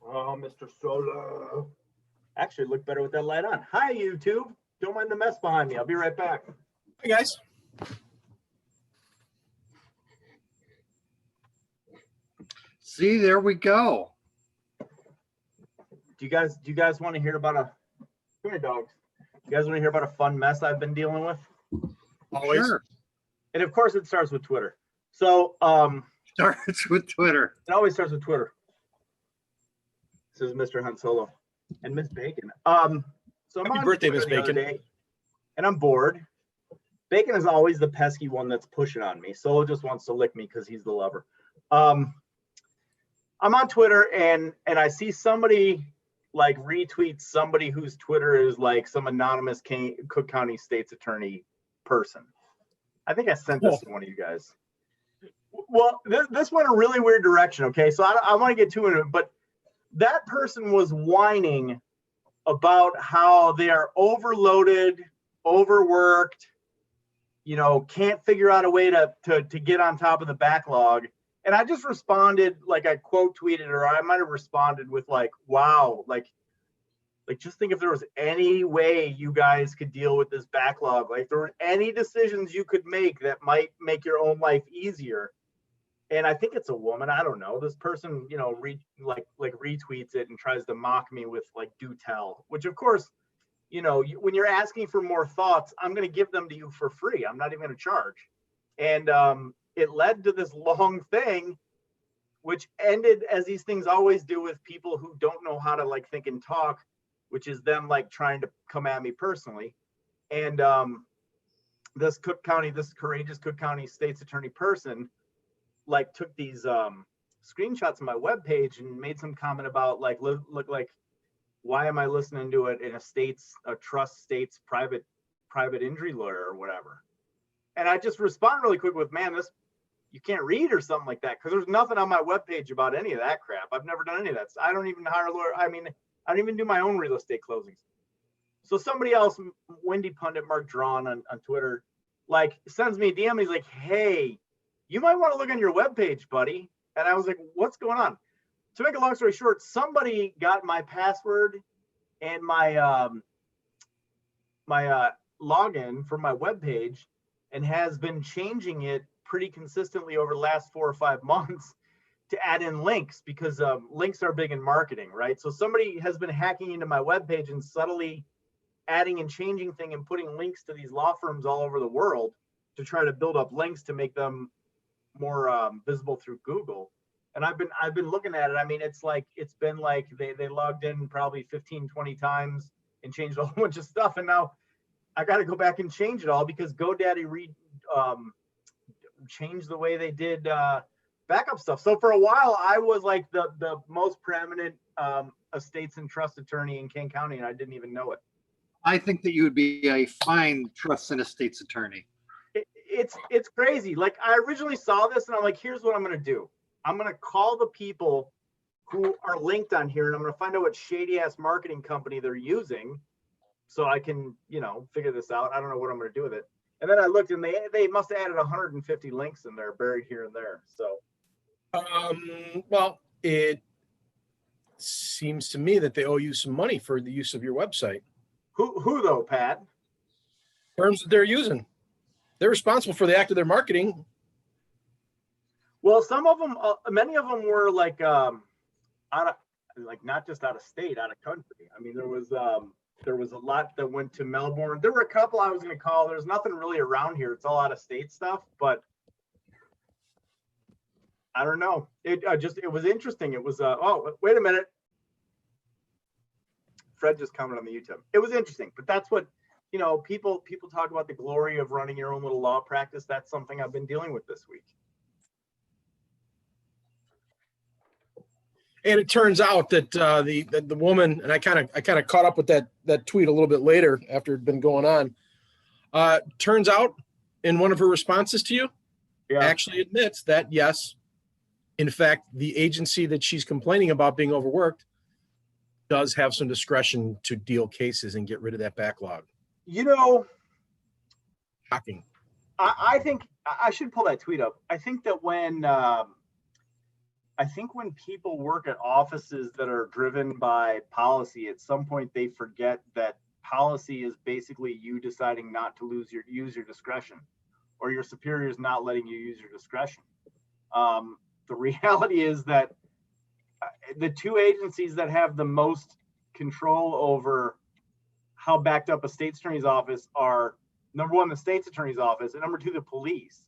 Oh, Mr. Solo. Actually, look better with that light on. Hi, YouTube. Don't mind the mess behind me. I'll be right back. Hey, guys. See, there we go. Do you guys want to hear about a come here, dogs? You guys want to hear about a fun mess I've been dealing with? Always. Sure. And of course, it starts with Twitter. So, Starts with Twitter. it always starts with Twitter. This is Mr. Han Solo and Miss Bacon. So I'm Happy on birthday, Twitter Miss the other Bacon. day, and I'm bored. Bacon is always the pesky one that's pushing on me. Solo just wants to lick me because he's the lover. I'm on Twitter and I see somebody like retweet somebody whose Twitter is like some anonymous Cook County State's attorney person. I think I sent this to one of you guys. Well, this went a really weird direction. Okay, so I want to get to it, but that person was whining about how they are overloaded, overworked, can't figure out a way to get on top of the backlog. And I just responded, like I quote tweeted, or I might have responded with like, wow, like just think if there was any way you guys could deal with this backlog, like there were any decisions you could make that might make your own life easier. And I think it's a woman. I don't know. This person, retweets it and tries to mock me with like do tell, which of course, when you're asking for more thoughts, I'm going to give them to you for free. I'm not even going to charge. And it led to this long thing, which ended as these things always do with people who don't know how to like think and talk, which is them like trying to come at me personally. And this courageous Cook County State's attorney person like took these screenshots of my webpage and made some comment about like look like, why am I listening to it in a trust state's private injury lawyer or whatever? And I just respond really quick with, man, this you can't read or something like that, because there's nothing on my webpage about any of that crap. I've never done any of that. I don't even hire a lawyer. I mean, I don't even do my own real estate closings. So somebody else, Wendy Pundit, Mark Drawn on Twitter, like sends me a DM. He's like, hey, you might want to look on your webpage, buddy. And I was like, what's going on? To make a long story short, somebody got my password and my login for my webpage and has been changing it pretty consistently over the last 4 or 5 months to add in links, because links are big in marketing, right? So somebody has been hacking into my webpage and subtly adding and changing things and putting links to these law firms all over the world to try to build up links to make them more visible through Google. And I've been looking at it. I mean, it's been like they logged in probably 15, 20 times and changed a whole bunch of stuff. And now I got to go back and change it all because GoDaddy changed the way they did backup stuff. So for a while, I was like the most preeminent estates and trust attorney in Kane County, and I didn't even know it. I think that you would be a fine trust and estates attorney. It's crazy. Like I originally saw this, and I'm like, here's what I'm going to do. I'm going to call the people who are linked on here, and I'm going to find out what shady ass marketing company they're using, so I can figure this out. I don't know what I'm going to do with it. And then I looked, and they must have added 150 links in there, buried here and there. So, well, it seems to me that they owe you some money for the use of your website. Who though, Pat? Firms that they're using, they're responsible for the act of their marketing. Well, some of them, many of them were like not just out of state, out of country. I mean, there was a lot that went to Melbourne. There were a couple I was going to call. There's nothing really around here. It's all out of state stuff, but I don't know. It was interesting. It was oh, wait a minute. Fred just commented on the YouTube. It was interesting, but that's what, people talk about the glory of running your own little law practice. That's something I've been dealing with this week. And it turns out that the woman, and I kind of caught up with that tweet a little bit later after it had been going on. Turns out in one of her responses to you, actually admits that yes, in fact, the agency that she's complaining about being overworked does have some discretion to deal cases and get rid of that backlog. Shocking. I think I should pull that tweet up. I think that when I think when people work at offices that are driven by policy, at some point they forget that policy is basically you deciding not to use your discretion, or your superiors not letting you use your discretion. The reality is that the two agencies that have the most control over how backed up a state's attorney's office are, number one, the state's attorney's office, and number two, the police.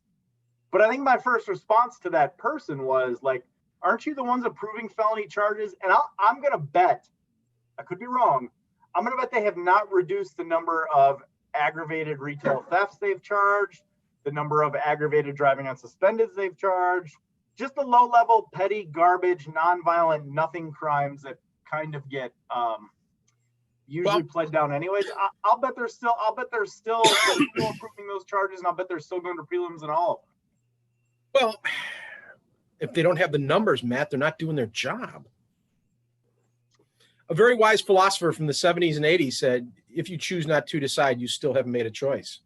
But I think my first response to that person was like, aren't you the ones approving felony charges? And I'm going to bet, I could be wrong, I'm going to bet they have not reduced the number of aggravated retail thefts they've charged, the number of aggravated driving on suspendeds they've charged, just the low level, petty, garbage, nonviolent, nothing crimes that kind of get usually pled down anyways. I'll bet they're still approving those charges, and I'll bet they're still going to prelims and all of them. Well, if they don't have the numbers, Matt, they're not doing their job. A very wise philosopher from the 70s and 80s said, if you choose not to decide, you still haven't made a choice.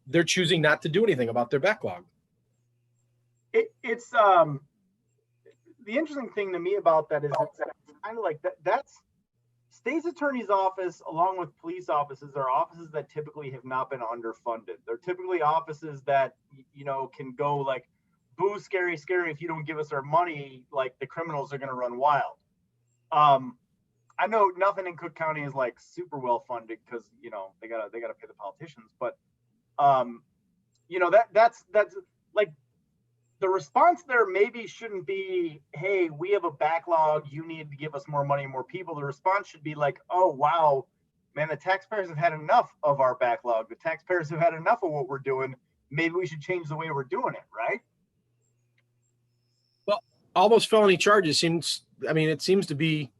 They're choosing not to do anything about their backlog. It's the interesting thing to me about that is it's kind of like that's state's attorney's office, along with police offices, are offices that typically have not been underfunded. They're typically offices that, you know, can go like, boo, scary, scary. If you don't give us our money, like the criminals are going to run wild. I know nothing in Cook County is like super well funded because, you know, they gotta pay the politicians, but you know, that's like, the response there maybe shouldn't be, hey, we have a backlog, you need to give us more money and more people. The response should be like, oh, wow, man, the taxpayers have had enough of our backlog. The taxpayers have had enough of what we're doing. Maybe we should change the way we're doing it, right? Well, all those felony charges it seems to be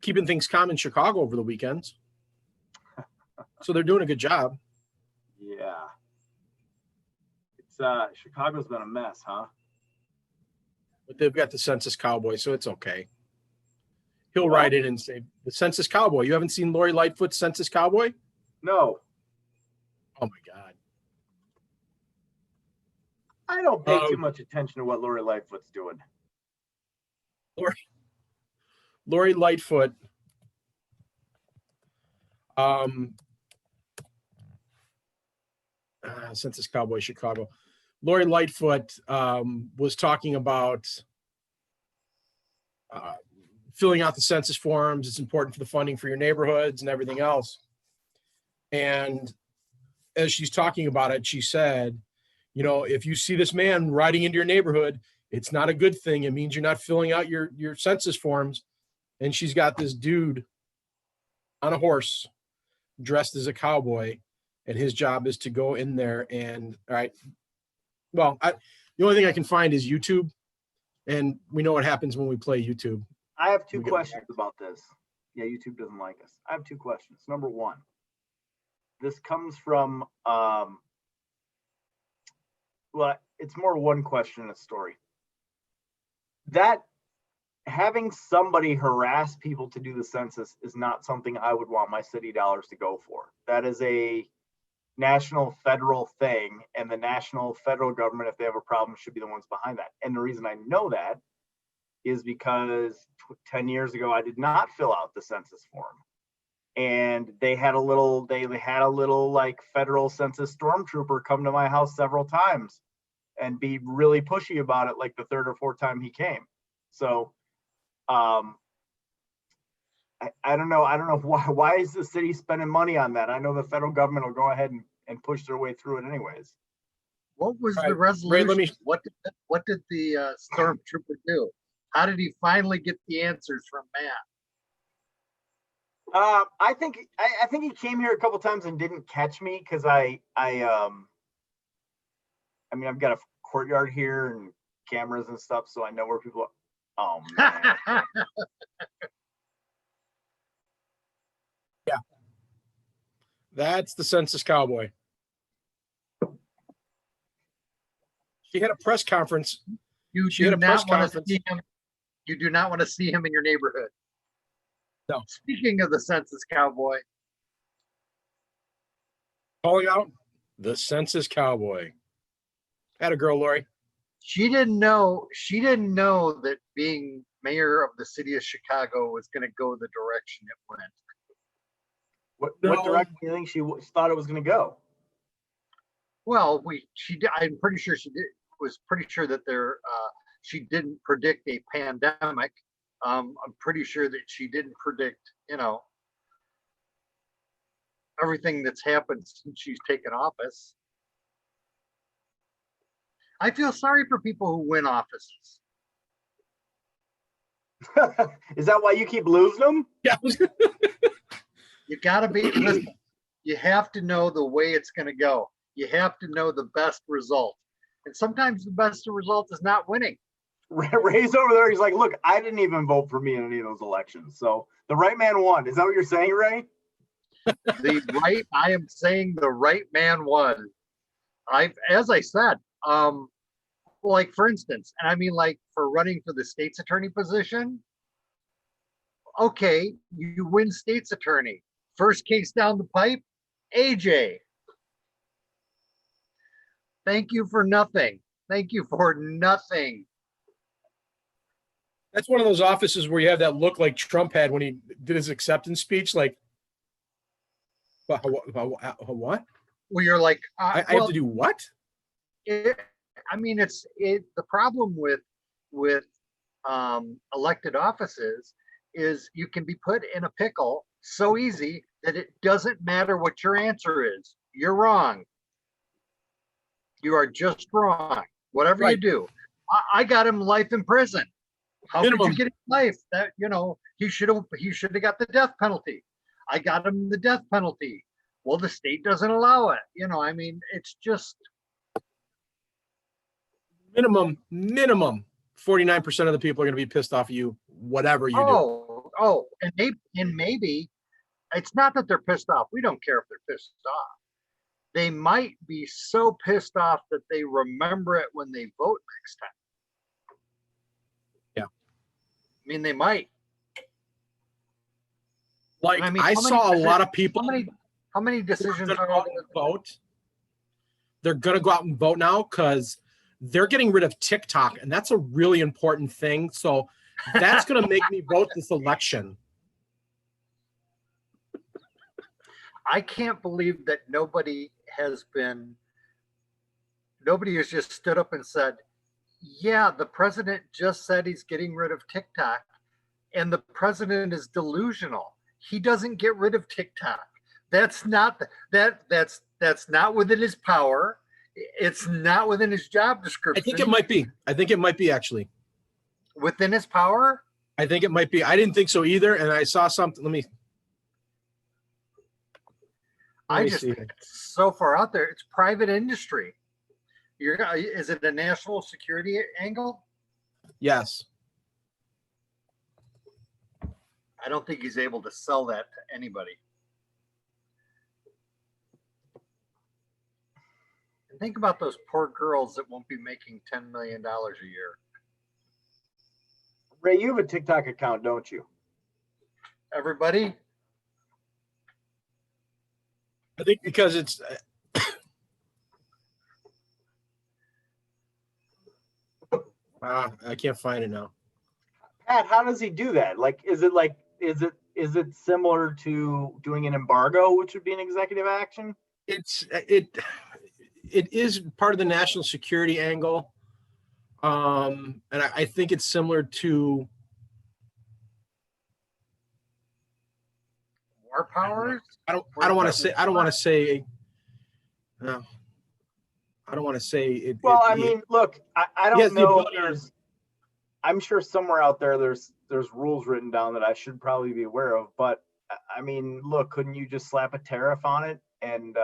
keeping things calm in Chicago over the weekends. So they're doing a good job. Yeah. Chicago's been a mess, huh? But they've got the census cowboy, so it's okay. He'll ride in and say, the census cowboy. You haven't seen Lori Lightfoot's census cowboy? No. Oh my God. I don't pay too much attention to what Lori Lightfoot's doing. Lori Lightfoot. Census Cowboy Chicago. Lori Lightfoot was talking about filling out the census forms. It's important for the funding for your neighborhoods and everything else. And as she's talking about it, she said, you know, if you see this man riding into your neighborhood, it's not a good thing. It means you're not filling out your census forms. And she's got this dude on a horse dressed as a cowboy, and his job is to go in there and, all right, well, the only thing I can find is YouTube, and we know what happens when we play YouTube. I have two questions about this. Yeah, YouTube doesn't like us. I have two questions. Number one, this comes from, well, it's more one question and a story. That having somebody harass people to do the census is not something I would want my city dollars to go for. That is a national federal thing, and the national federal government, if they have a problem, should be the ones behind that. And the reason I know that is because 10 years ago I did not fill out the census form, and they had a little like federal census stormtrooper come to my house several times and be really pushy about it, like the third or fourth time he came. So I don't know why is the city spending money on that? I know the federal government will go ahead and push their way through it anyways. What was the resolution? Ray, what did the stormtrooper do? How did he finally get the answers from Matt? I think he came here a couple times and didn't catch me because I mean, I've got a courtyard here and cameras and stuff, so I know where people are. Oh man. Yeah. That's the census cowboy. She had a press conference. You do not want to see him. You do not want to see him in your neighborhood. No. Speaking of the census cowboy. Calling out the census cowboy. Had a girl, Lori. She didn't know. She didn't know that being mayor of the city of Chicago was going to go the direction it went. What direction do you think she thought it was going to go? Well, I'm pretty sure she did. Was pretty sure that she didn't predict a pandemic. I'm pretty sure that she didn't predict, everything that's happened since she's taken office. I feel sorry for people who win offices. Is that why you keep losing them? Yeah. You gotta listen, you have to know the way it's gonna go. You have to know the best result. And sometimes the best result is not winning. Ray's over there. He's like, look, I didn't even vote for me in any of those elections. So the right man won. Is that what you're saying, Ray? I am saying the right man won. As I said, like for instance, and I mean like for running for the state's attorney position, okay, you win state's attorney. First case down the pipe, AJ. Thank you for nothing. Thank you for nothing. That's one of those offices where you have that look like Trump had when he did his acceptance speech. Like, what? Well, you're like, I have to do what? The problem with elected offices is you can be put in a pickle so easy that it doesn't matter what your answer is. You're wrong. You are just wrong. Whatever you do. I got him life in prison. How could you get him life? That he should have got the death penalty. I got him the death penalty. Well, the state doesn't allow it. It's just minimum 49% of the people are going to be pissed off at you, whatever you do. And maybe it's not that they're pissed off. We don't care if they're pissed off. They might be so pissed off that they remember it when they vote next time. Yeah. They might. Like, I saw a lot of people. How many decisions are there? Vote. They're going to go out and vote now because they're getting rid of TikTok, and that's a really important thing. So that's going to make me vote this election. I can't believe that nobody has just stood up and said, yeah, the president just said he's getting rid of TikTok, and the president is delusional. He doesn't get rid of TikTok. That's not within his power. It's not within his job description. I think it might be actually within his power. I think it might be. I didn't think so either. And I saw something. I just think it's so far out there. It's private industry. Is it a national security angle? Yes. I don't think he's able to sell that to anybody. And think about those poor girls that won't be making $10 million a year. Ray, you have a TikTok account, don't you? Everybody? I think because it's I can't find it now. Pat, how does he do that? Like, is it similar to doing an embargo, which would be an executive action? It is part of the national security angle. And I think it's similar to war powers. I don't want to say it. Well, I mean, look, I don't know. I'm sure somewhere out there there's rules written down that I should probably be aware of. But I mean, look, couldn't you just slap a tariff on it and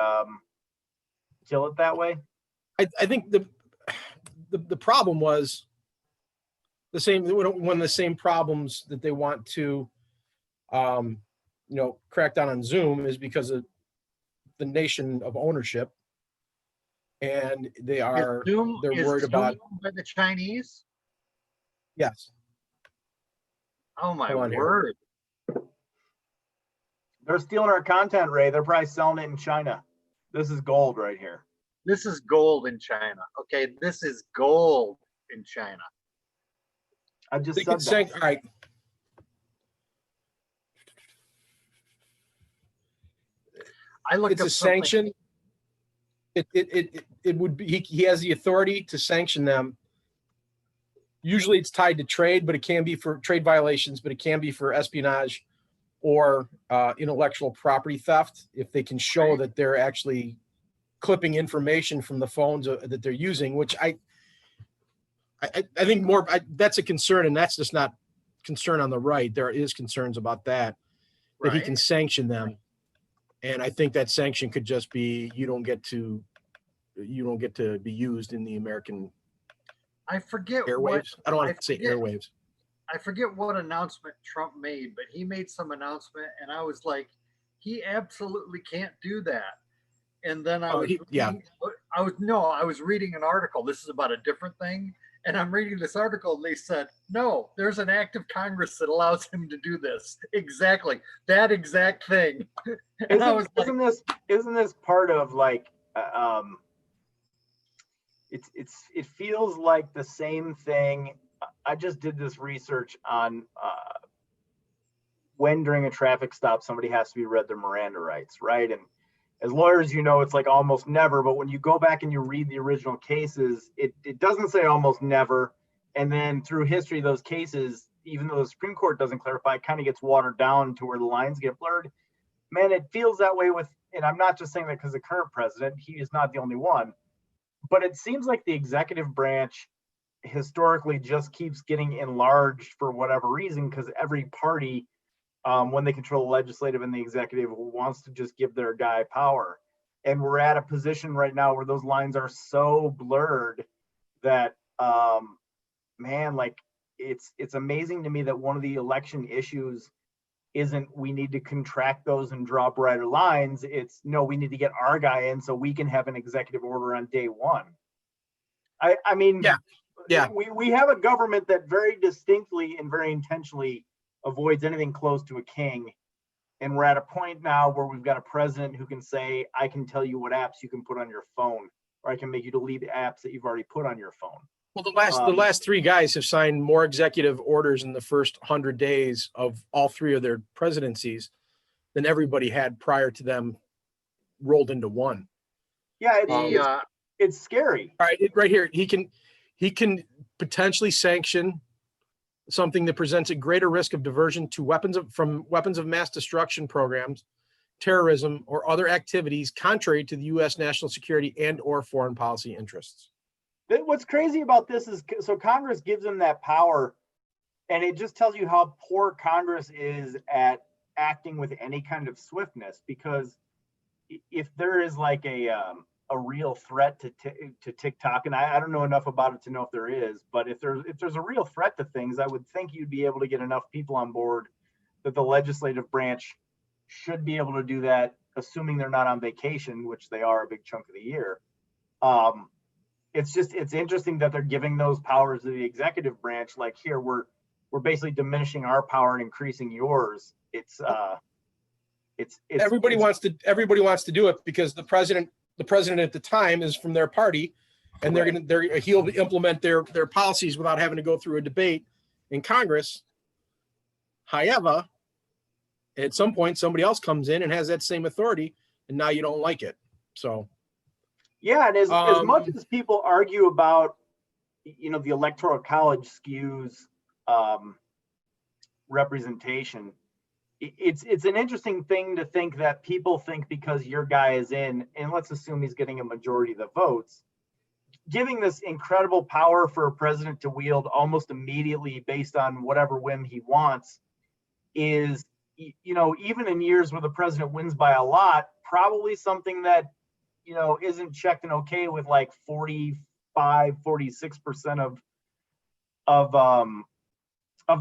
kill it that way? I think the problem was the same. One of the same problems that they want to crack down on Zoom is because of the nation of ownership, and they're worried about by the Chinese. Yes. Oh my word! They're stealing our content, Ray. They're probably selling it in China. This is gold right here. This is gold in China. Okay, this is gold. in China. I just They said could say, that. all right. I looked It's up a something. sanction. It would be, he has the authority to sanction them. Usually it's tied to trade, but it can be for trade violations, but it can be for espionage or intellectual property theft if they can show that they're actually clipping information from the phones that they're using, which I think more, that's a concern, and that's just not concern on the right. There is concerns about that he can sanction them. And I think that sanction could just be, you don't get to be used in the American I forget airwaves. I don't want to say airwaves. I forget what announcement Trump made, but he made some announcement, and I was like, he absolutely can't do that. And then I was reading an article. This is about a different thing, and I'm reading this article, and they said, no, there's an act of Congress that allows him to do this. Exactly that exact thing. Isn't this part of like it feels like the same thing. I just did this research on when during a traffic stop somebody has to be read their Miranda rights, right? And as lawyers, it's like almost never, but when you go back and you read the original cases, it doesn't say almost never. And then through history, those cases, even though the Supreme Court doesn't clarify, it kind of gets watered down to where the lines get blurred. Man, it feels that way and I'm not just saying that because the current president, he is not the only one, but it seems like the executive branch historically just keeps getting enlarged for whatever reason, because every party, when they control the legislative and the executive, wants to just give their guy power. And we're at a position right now where those lines are so blurred that, man, like it's amazing to me that one of the election issues isn't we need to contract those and draw brighter lines. It's no, we need to get our guy in so we can have an executive order on day one. I mean, we have a government that very distinctly and very intentionally avoids anything close to a king. And we're at a point now where we've got a president who can say, I can tell you what apps you can put on your phone, or I can make you delete apps that you've already put on your phone. Well, the last three guys have signed more executive orders in the first 100 days of all three of their presidencies than everybody had prior to them rolled into one. Yeah, it's scary. All right, right here, he can potentially sanction something that presents a greater risk of diversion to weapons of mass destruction programs, terrorism, or other activities contrary to the U.S. national security and or foreign policy interests. What's crazy about this is, so Congress gives them that power, and it just tells you how poor Congress is at acting with any kind of swiftness. Because if there is like a real threat to TikTok, and I don't know enough about it to know if there is, but if there's a real threat to things, I would think you'd be able to get enough people on board that the legislative branch should be able to do that, assuming they're not on vacation, which they are a big chunk of the year. It's interesting that they're giving those powers to the executive branch. Like, here, we're basically diminishing our power and increasing yours. Everybody wants to do it because the president at the time is from their party, and he'll implement their policies without having to go through a debate in Congress. However, at some point somebody else comes in and has that same authority, and now you don't like it. So yeah, and as much as people argue about, the Electoral College skews representation, it's an interesting thing to think that people think because your guy is in, and let's assume he's getting a majority of the votes, giving this incredible power for a president to wield almost immediately based on whatever whim he wants is, even in years where the president wins by a lot, probably something that isn't checked and okay with like 46% of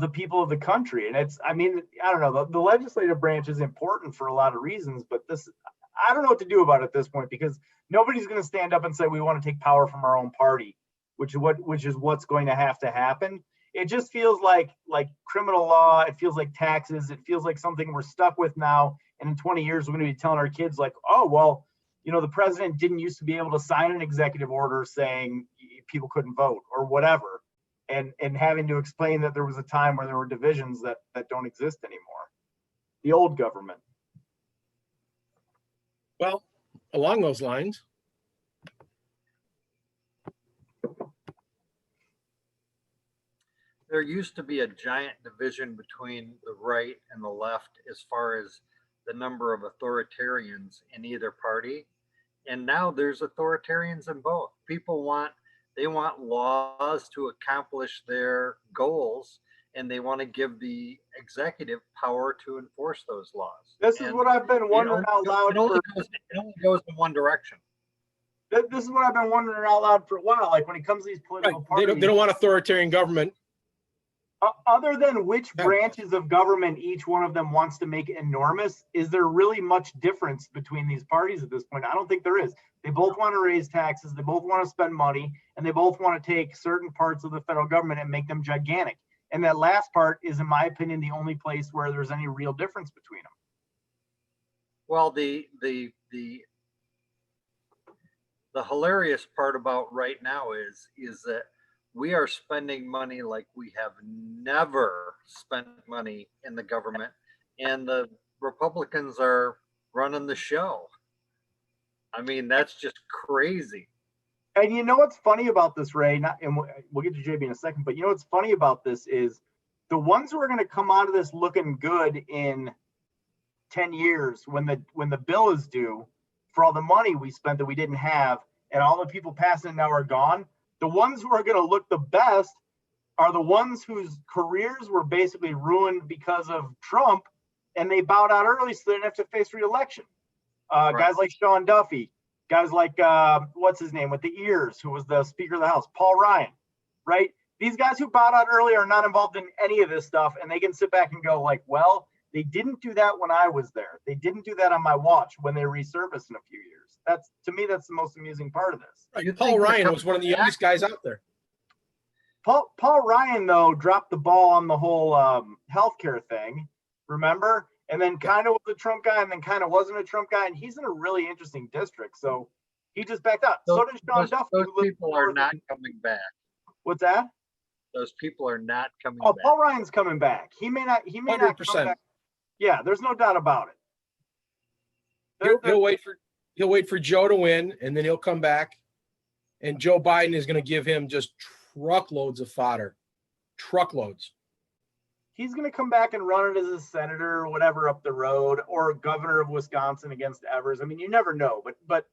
the people of the country. And I don't know, the legislative branch is important for a lot of reasons, but I don't know what to do about it at this point, because nobody's going to stand up and say we want to take power from our own party, which is what's going to have to happen. It just feels like criminal law. It feels like taxes. It feels like something we're stuck with now. And in 20 years, we're going to be telling our kids like, oh, well, the president didn't used to be able to sign an executive order saying people couldn't vote or whatever. and having to explain that there was a time where there were divisions that don't exist anymore. The old government. Well, along those lines, there used to be a giant division between the right and the left as far as the number of authoritarians in either party. And now there's authoritarians in both. They want laws to accomplish their goals, and they want to give the executive power to enforce those laws. This is what I've been wondering out loud. It only goes in one direction. This is what I've been wondering out loud for a while. Like when it comes to these political right. parties, They don't want authoritarian government. Other than which branches of government each one of them wants to make enormous, is there really much difference between these parties at this point? I don't think there is. They both want to raise taxes, they both want to spend money, and they both want to take certain parts of the federal government and make them gigantic. And that last part is, in my opinion, the only place where there's any real difference between them. Well, the hilarious part about right now is that we are spending money like we have never spent money in the government, and the Republicans are running the show. I mean, that's just crazy. And you know what's funny about this, Ray? And we'll get to JB in a second, but you know what's funny about this is the ones who are going to come out of this looking good in 10 years when the bill is due for all the money we spent that we didn't have, and all the people passing it now are gone. The ones who are going to look the best are the ones whose careers were basically ruined because of Trump, and they bowed out early so they didn't have to face re-election. Right. Guys like Sean Duffy, guys like, what's his name with the ears, who was the Speaker of the House, Paul Ryan, right? These guys who bowed out early are not involved in any of this stuff, and they can sit back and go like, well, they didn't do that when I was there. They didn't do that on my watch when they resurfaced in a few years. To me, that's the most amusing part of this. Right. Paul Ryan was one of the youngest guys out there. Paul Ryan, though, dropped the ball on the whole healthcare thing, remember? And then kind of was a Trump guy and then kind of wasn't a Trump guy. And he's in a really interesting district. So he just backed out. So did Sean Duffy. Those people are not coming back. What's that? Those people are not coming back. back. Paul Ryan's coming back. He may not 100%. Come back. Yeah, there's no doubt about it. He'll wait for Joe to win, and then he'll come back, and Joe Biden is going to give him just truckloads of fodder. Truckloads. He's going to come back and run it as a senator or whatever up the road, or governor of Wisconsin against Evers. I mean, you never know, but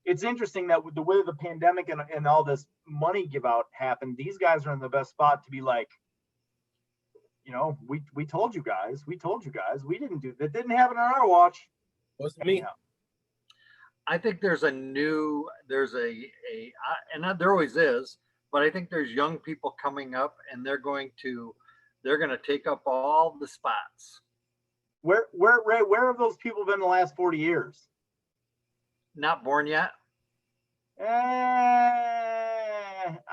it's interesting that with the way the pandemic and all this money give out happened, these guys are in the best spot to be like, you know, we told you guys, we didn't do that. Didn't happen on our watch. Wasn't me. I think there always is, but I think there's young people coming up, and they're going to take up all the spots. Where have those people been the last 40 years? Not born yet. I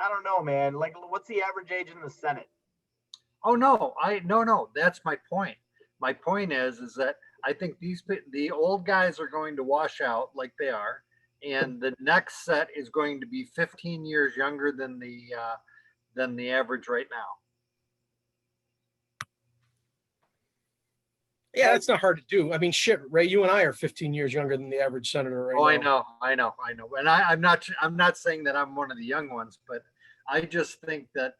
don't know, man. Like, what's the average age in the Senate? Oh no, no. That's my point. My point is that I think the old guys are going to wash out like they are, and the next set is going to be 15 years younger than the average right now. Yeah, that's not hard to do. I mean, shit, Ray, you and I are 15 years younger than the average senator right now. I know. And I'm not saying that I'm one of the young ones, but I just think that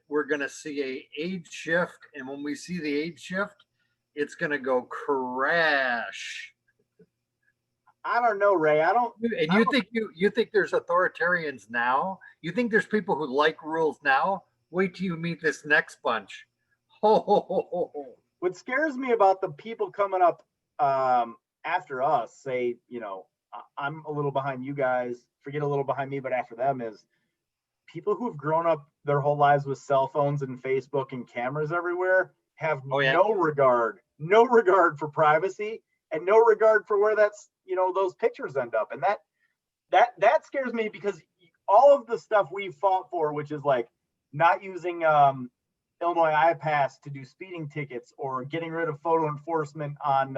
we're going to see a age shift, and when we see the age shift, it's going to go crash. I don't know, Ray. You think there's authoritarians now? You think there's people who like rules now? Wait till you meet this next bunch. What scares me about the people coming up after us, say, you know, I'm a little behind you guys, forget a little behind me, but after them, is people who've grown up their whole lives with cell phones and Facebook and cameras everywhere have no regard for privacy and no regard for where that's, you know, those pictures end up. And that scares me, because all of the stuff we fought for, which is like not using Illinois iPass to do speeding tickets, or getting rid of photo enforcement on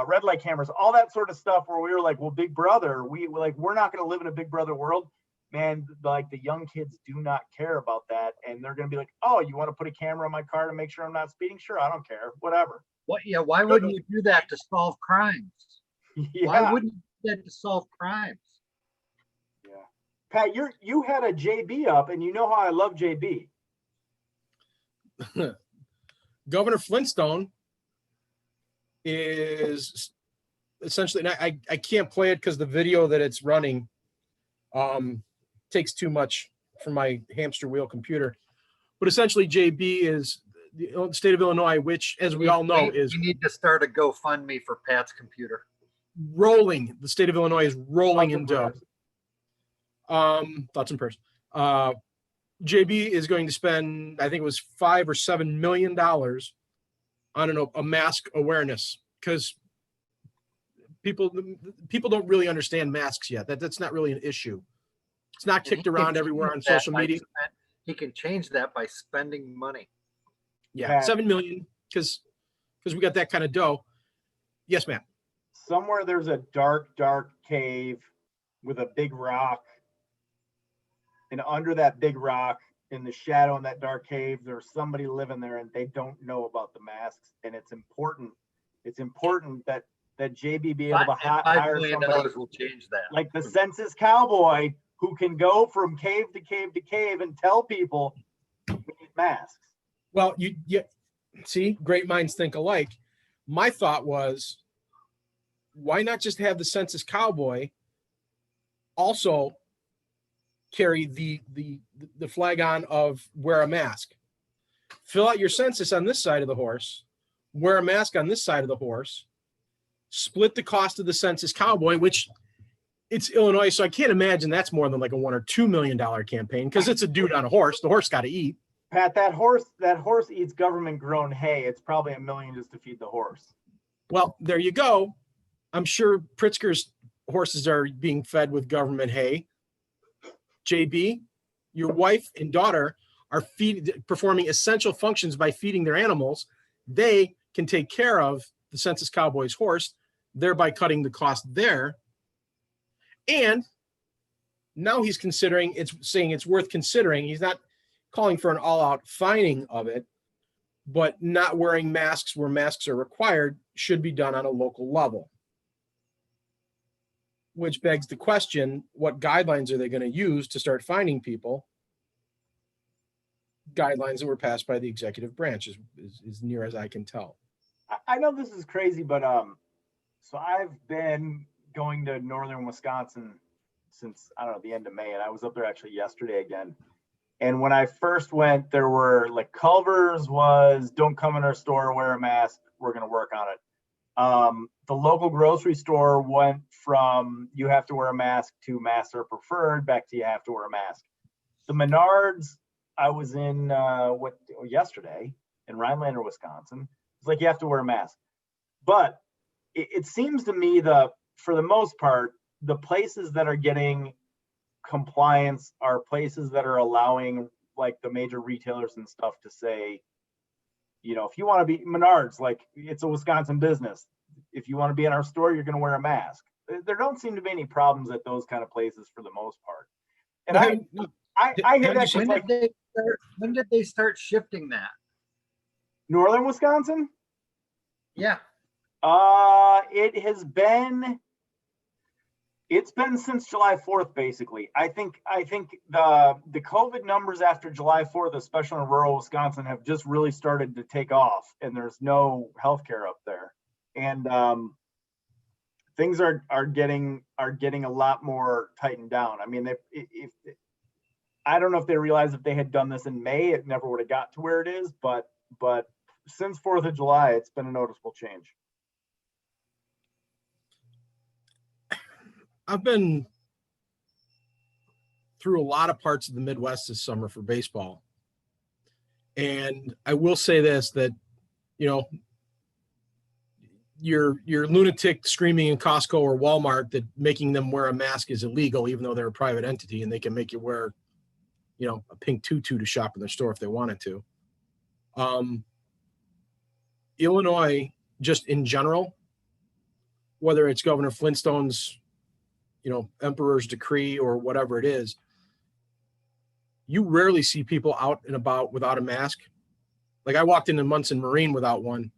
red light cameras, all that sort of stuff where we were like, well, Big Brother, we're not going to live in a Big Brother world. man, like the young kids do not care about that. And they're going to be like, oh, you want to put a camera in my car to make sure I'm not speeding? Sure. I don't care. Whatever. What? Yeah. Why wouldn't you do that to solve crimes? Yeah. Why wouldn't you do that to solve crimes? Yeah. Pat, you had a JB up, and you know how I love JB. Governor Flintstone is essentially, and I can't play it because the video that it's running takes too much from my hamster wheel computer. But essentially, JB is the state of Illinois, which, as we all know, is we need to start a GoFundMe for Pat's computer. rolling. The state of Illinois is rolling in dough. Thoughts and prayers. JB is going to spend, I think it was $5 or $7 million on a mask awareness, because people don't really understand masks yet. That's not really an issue. It's not kicked around everywhere on social media. He can change that by spending money. Yeah, 7 million, because we got that kind of dough. Yes, ma'am. Somewhere there's a dark cave with a big rock. And under that big rock, in the shadow in that dark cave, there's somebody living there, and they don't know about the masks. And it's important. It's important that JB be able to hire somebody will change that. Like the census cowboy, who can go from cave to cave to cave and tell people we need masks. Well, you see, great minds think alike. My thought was, why not just have the census cowboy also carry the flag on of wear a mask? Fill out your census on this side of the horse, wear a mask on this side of the horse, split the cost of the census cowboy, which it's Illinois, so I can't imagine that's more than like a $1 or $2 million campaign, because it's a dude on a horse. The horse got to eat. Pat, that horse eats government grown hay. It's probably $1 million just to feed the horse. Well, there you go. I'm sure Pritzker's horses are being fed with government hay. JB, your wife and daughter are performing essential functions by feeding their animals. They can take care of the census cowboy's horse, thereby cutting the cost there. And now he's saying it's worth considering. He's not calling for an all-out fining of it, but not wearing masks where masks are required should be done on a local level. Which begs the question, what guidelines are they going to use to start fining people? Guidelines that were passed by the executive branch, is near as I can tell. I know this is crazy, but so I've been going to northern Wisconsin since, I don't know, the end of May, and I was up there actually yesterday again. And when I first went, there were like Culver's was, don't come in our store, wear a mask, we're going to work on it. The local grocery store went from you have to wear a mask to masks are preferred back to you have to wear a mask. The Menards I was in yesterday in Rhinelander, Wisconsin, it's like you have to wear a mask. But it seems to me for the most part, the places that are getting compliance are places that are allowing like the major retailers and stuff to say, you know, if you want to be Menards, like it's a Wisconsin business. If you want to be in our store, you're going to wear a mask. There don't seem to be any problems at those kind of places for the most part. And I hear that. When did they start shifting that? Northern Wisconsin? Yeah. It's been since July 4th, basically. I think the COVID numbers after July 4th, especially in rural Wisconsin, have just really started to take off, and there's no healthcare up there. And things are getting a lot more tightened down. I mean, I don't know if they realized if they had done this in May, it never would have got to where it is. But since 4th of July, it's been a noticeable change. I've been through a lot of parts of the Midwest this summer for baseball. And I will say this, that, you know, your lunatic screaming in Costco or Walmart that making them wear a mask is illegal, even though they're a private entity and they can make you wear, you know, a pink tutu to shop in their store if they wanted to. Illinois, just in general, whether it's Governor Flintstone's, you know, emperor's decree or whatever it is, you rarely see people out and about without a mask. Like I walked into Munson Marine without one,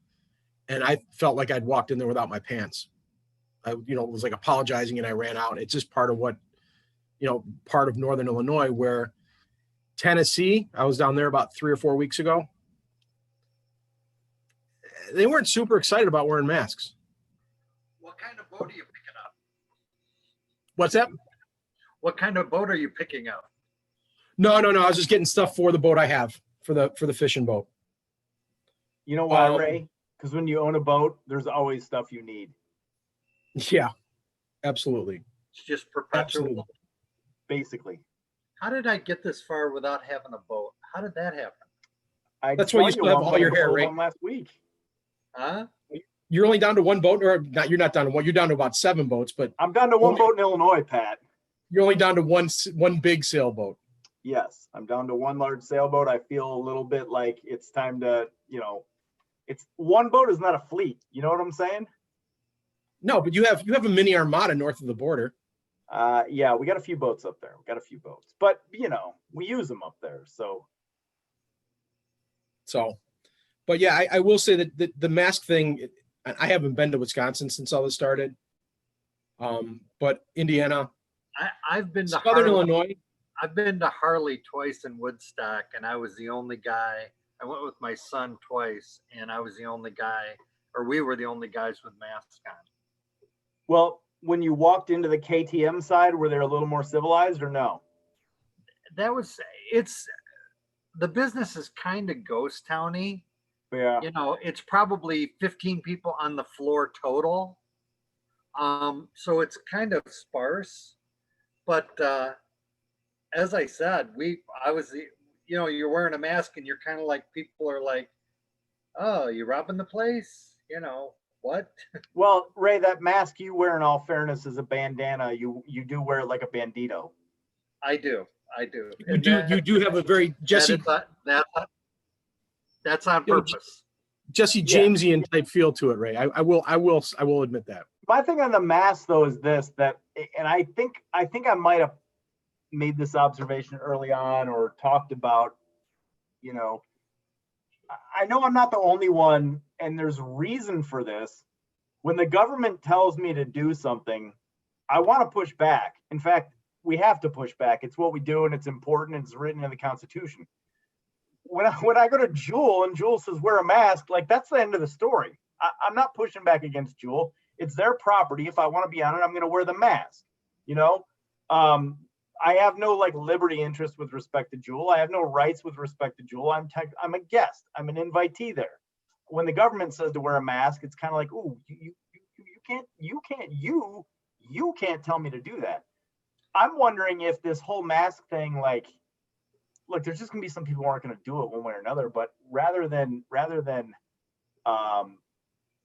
and I felt like I'd walked in there without my pants. I, was like apologizing and I ran out. It's just part of what, part of Northern Illinois, where Tennessee, I was down there about 3 or 4 weeks ago. They weren't super excited about wearing masks. What kind of boat are you picking up? What's that? What kind of boat are you picking up? No. I was just getting stuff for the boat I have for the fishing boat. You know why, Ray? Because when you own a boat, there's always stuff you need. Yeah, absolutely. It's just perpetual. Absolutely. Basically. How did I get this far without having a boat? How did that happen? That's why you still have all your hair, right? Last week. Huh? You're only down to one boat, or not? You're not down to one. You're down to about 7 boats, but I'm down to one boat in Illinois, Pat. You're only down to one big sailboat. Yes, I'm down to one large sailboat. I feel a little bit like it's time to, it's one boat is not a fleet. You know what I'm saying? No, but you have a mini armada north of the border. Yeah, we got a few boats up there. We got a few boats, but we use them up there. But yeah, I will say that the mask thing, I haven't been to Wisconsin since all this started. But Indiana, I've been to Southern Illinois. I've been to Harley twice in Woodstock, and I was the only guy. I went with my son twice, and I was the only guy, or we were the only guys with masks on. Well, when you walked into the KTM side, were they a little more civilized or no? The business is kind of ghost towny. Yeah. It's probably 15 people on the floor total. So it's kind of sparse, but as I said, you're wearing a mask and you're kind of like, people are like, oh, you robbing the place? What? Well, Ray, that mask you wear, in all fairness, is a bandana. You do wear it like a bandito. I do. You do have a very Jesse. That's on purpose. Jesse Jamesian type feel to it, Ray. I will admit that. My thing on the mask though is this, and I think I might have made this observation early on or talked about, I know I'm not the only one, and there's reason for this. When the government tells me to do something, I want to push back. In fact, we have to push back. It's what we do, and it's important. It's written in the Constitution. When I go to Jewel and Jewel says wear a mask, like, that's the end of the story. I'm not pushing back against Jewel. It's their property. If I want to be on it, I'm going to wear the mask. I have no liberty interest with respect to Jewel. I have no rights with respect to Jewel. I'm a guest. I'm an invitee there. When the government says to wear a mask, it's kind of like, ooh, you can't tell me to do that. I'm wondering if this whole mask thing, look, there's just gonna be some people who aren't gonna do it one way or another. But rather than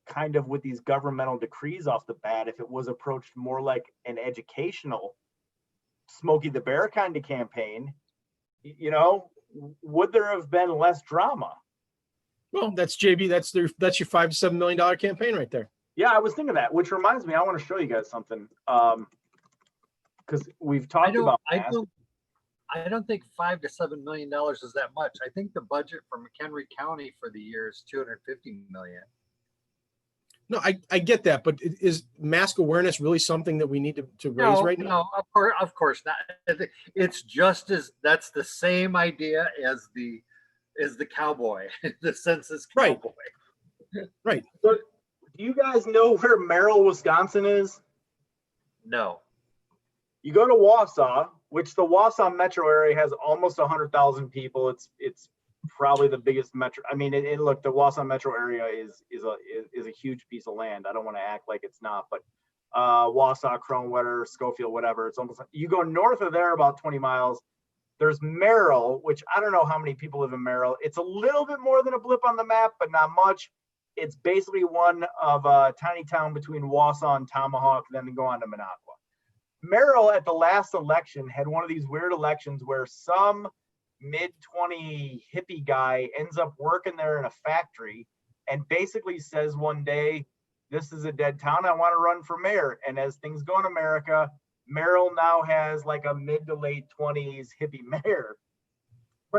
kind of with these governmental decrees off the bat, if it was approached more like an educational Smokey the Bear kind of campaign, would there have been less drama? Well, that's JB. That's your $5 to $7 million campaign right there. Yeah, I was thinking that, which reminds me, I want to show you guys something. Because we've talked about I don't think $5 to $7 million is that much. I think the budget for McHenry County for the year is $250 million. No, I get that, but is mask awareness really something that we need to raise right now? No, of course not. It's that's the same idea as the cowboy, the census cowboy. Right. So, do you guys know where Merrill, Wisconsin is? No. You go to Wausau, which the Wausau metro area has almost 100,000 people. It's probably the biggest metro. I mean, look, the Wausau metro area is a huge piece of land. I don't want to act like it's not, but Wausau, Cronewetter, Schofield, whatever. It's almost, you go north of there about 20 miles. There's Merrill, which I don't know how many people live in Merrill. It's a little bit more than a blip on the map, but not much. It's basically one of a tiny town between Wausau and Tomahawk, then go on to Minocqua. Merrill at the last election had one of these weird elections where some mid-20 hippie guy ends up working there in a factory and basically says one day, this is a dead town, I want to run for mayor. And as things go in America, Merrill now has like a mid to late 20s hippie mayor.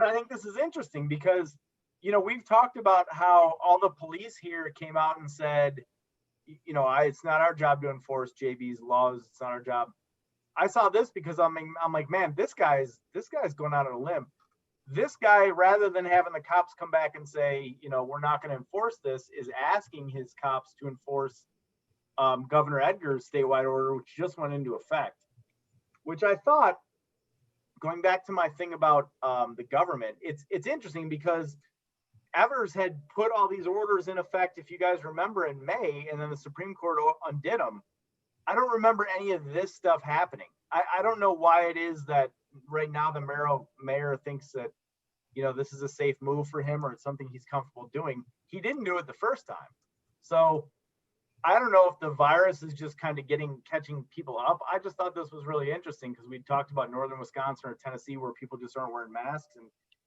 But I think this is interesting because, we've talked about how all the police here came out and said, it's not our job to enforce JB's laws. It's not our job. I saw this because I'm like, man, this guy's going out on a limb. This guy, rather than having the cops come back and say, we're not going to enforce this, is asking his cops to enforce Governor Edgar's statewide order, which just went into effect. Which I thought, going back to my thing about the government, it's interesting because Evers had put all these orders in effect, if you guys remember, in May, and then the Supreme Court undid them. I don't remember any of this stuff happening. I don't know why it is that right now the mayor thinks that, this is a safe move for him or it's something he's comfortable doing. He didn't do it the first time. So I don't know if the virus is just kind of catching people up. I just thought this was really interesting because we talked about northern Wisconsin or Tennessee where people just aren't wearing masks. And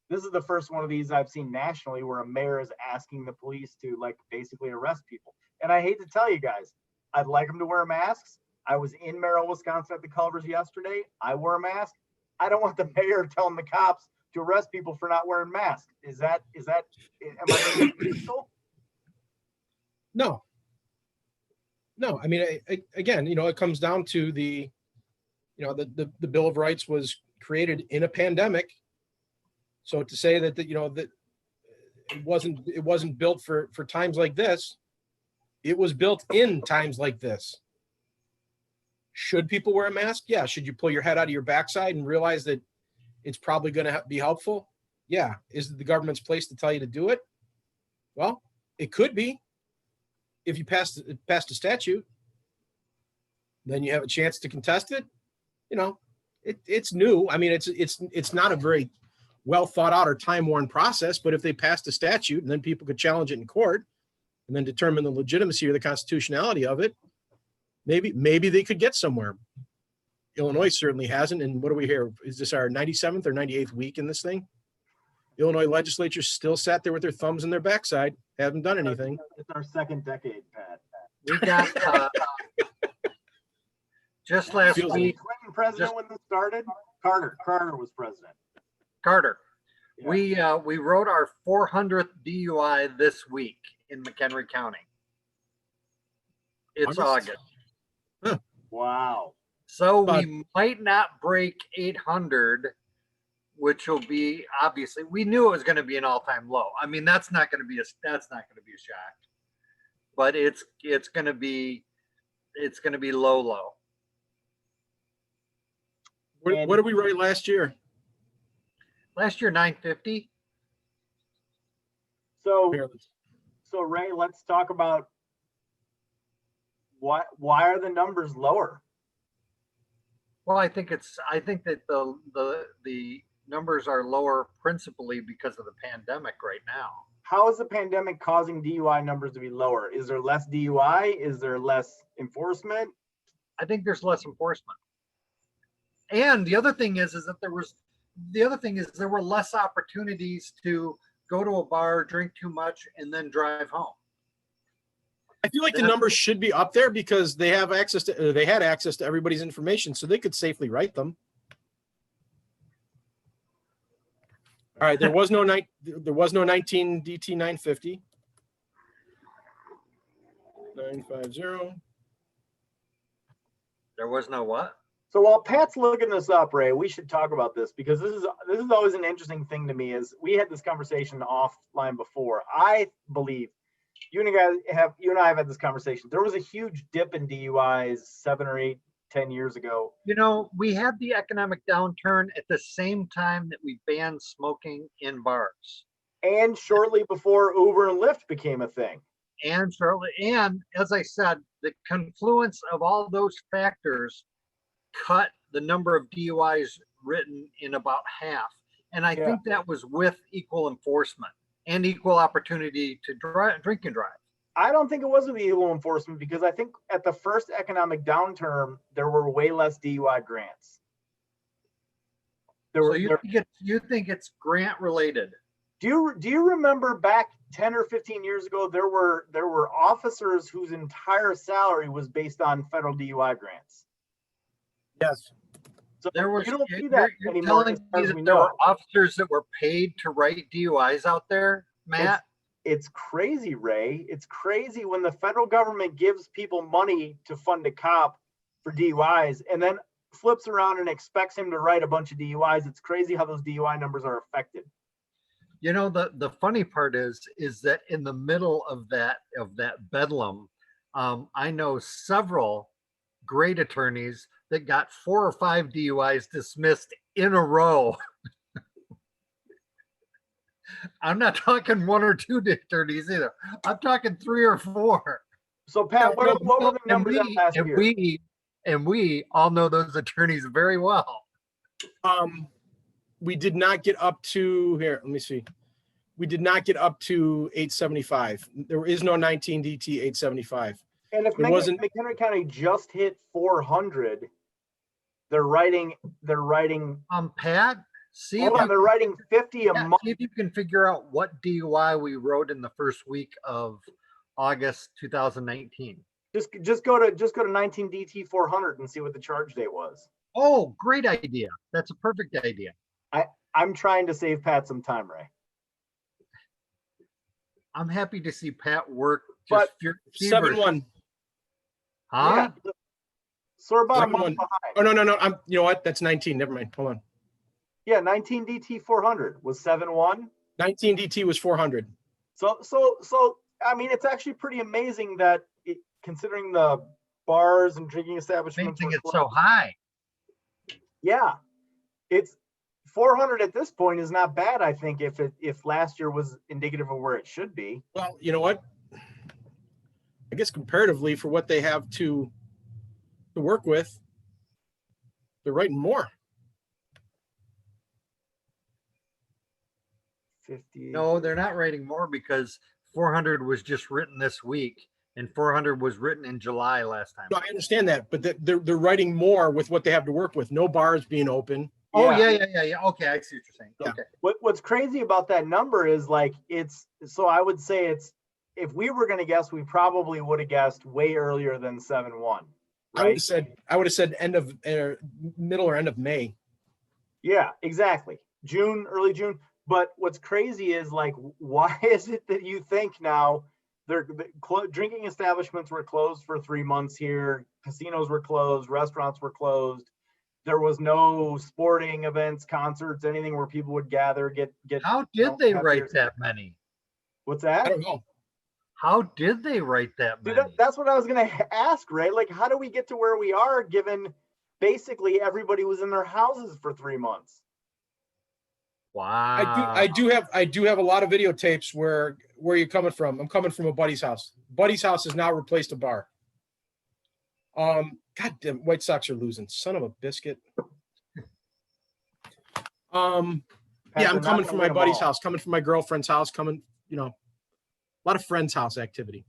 this is the first one of these I've seen nationally where a mayor is asking the police to basically arrest people. And I hate to tell you guys, I'd like them to wear masks. I was in Merrill, Wisconsin at the Culvers yesterday. I wore a mask. I don't want the mayor telling the cops to arrest people for not wearing masks. Am I illegal? No. I mean, again, it comes down to the Bill of Rights was created in a pandemic. So to say that that it wasn't built for times like this, it was built in times like this. Should people wear a mask? Yeah. Should you pull your head out of your backside and realize that it's probably going to be helpful? Yeah. Is it the government's place to tell you to do it? Well, it could be. If you passed a statute, then you have a chance to contest it. It's new. I mean, it's not a very well thought out or time worn process. But if they passed a statute and then people could challenge it in court and then determine the legitimacy or the constitutionality of it, maybe they could get somewhere. Illinois certainly hasn't. And what do we hear? Is this our 97th or 98th week in this thing? Illinois legislature still sat there with their thumbs in their backside, haven't done anything. It's our second decade, Pat. We got just last Feels week. Clinton president when this started? Carter was president. Carter. Yeah. We wrote our 400th DUI this week in McHenry County. It's August. Huh. Wow. So we might not break 800, which will be, obviously, we knew it was going to be an all-time low. I mean, that's not going to be a shock, but it's going to be low. What did we write last year? Last year, 950. So Ray, let's talk about why are the numbers lower? Well, I think that the numbers are lower principally because of the pandemic right now. How is the pandemic causing DUI numbers to be lower? Is there less DUI? Is there less enforcement? I think there's less enforcement. And the other thing is that there were less opportunities to go to a bar, drink too much, and then drive home. I feel like the numbers should be up there because they had access to everybody's information, so they could safely write them. All right, there was no 19 DT 950. 950. There was no what? So while Pat's looking this up, Ray, we should talk about this because this is always an interesting thing to me. Is we had this conversation offline before. I believe you and I have had this conversation. There was a huge dip in DUIs 7 or 8, 10 years ago. We had the economic downturn at the same time that we banned smoking in bars. And shortly before Uber and Lyft became a thing. And as I said, the confluence of all those factors cut the number of DUIs written in about half. And I think that was with equal enforcement and equal opportunity to drink and drive. I don't think it was with equal enforcement because I think at the first economic downturn, there were way less DUI grants. You think it's grant related? Do you remember back 10 or 15 years ago, there were officers whose entire salary was based on federal DUI grants? Yes. So There was, you don't see you're, that you're anymore telling as far me as that we there know. were officers that were paid to write DUIs out there, Matt? It's crazy, Ray. It's crazy when the federal government gives people money to fund a cop for DUIs and then flips around and expects him to write a bunch of DUIs. It's crazy how those DUI numbers are affected. You know, the funny part is that in the middle of that bedlam, I know several great attorneys that got 4 or 5 DUIs dismissed in a row. I'm not talking 1 or 2 attorneys either. I'm talking 3 or 4. So Pat, what were the numbers on last year? And we all know those attorneys very well. We did not get up to here. Let me see. We did not get up to 875. There is no 19 DT 875. And if McHenry County just hit 400, they're writing. Pat, they're writing 50 a month. See if you can figure out what DUI we wrote in the first week of August 2019. Just go to 19 DT 400 and see what the charge date was. Oh, great idea. That's a perfect idea. I'm trying to save Pat some time, Ray. I'm happy to see Pat work. But 7-1. Huh? Yeah. So we're about a month behind. Oh no. You know what? That's 19. Never mind. Hold on. Yeah, 19 DT 400 was 7-1. 19 DT was 400. So I mean, it's actually pretty amazing that considering the bars and drinking establishments, it's so high. Yeah, it's 400 at this point is not bad. I think if last year was indicative of where it should be. Well, you know what? I guess comparatively for what they have to work with, they're writing more. 50. No, they're not writing more because 400 was just written this week and 400 was written in July last time. No, I understand that, but they're writing more with what they have to work with. No bars being open. Oh, yeah. Okay, I see what you're saying. Yeah. Okay. What's crazy about that number is like I would say if we were going to guess, we probably would have guessed way earlier than 7-1. Right? I would have said end of middle or end of May. Yeah, exactly. Early June. But what's crazy is like, why is it that you think now drinking establishments were closed for 3 months here, casinos were closed, restaurants were closed. There was no sporting events, concerts, anything where people would gather, get. How did they write that many? What's that? I don't know. How did they write that many? Dude, that's what I was going to ask, Ray. Like, how do we get to where we are given basically everybody was in their houses for 3 months? Wow. I do have a lot of videotapes where you're coming from. I'm coming from a buddy's house. Buddy's house has now replaced a bar. God damn, White Sox are losing. Son of a biscuit. I'm coming from my buddy's house, coming from my girlfriend's house, a lot of friends' house activity.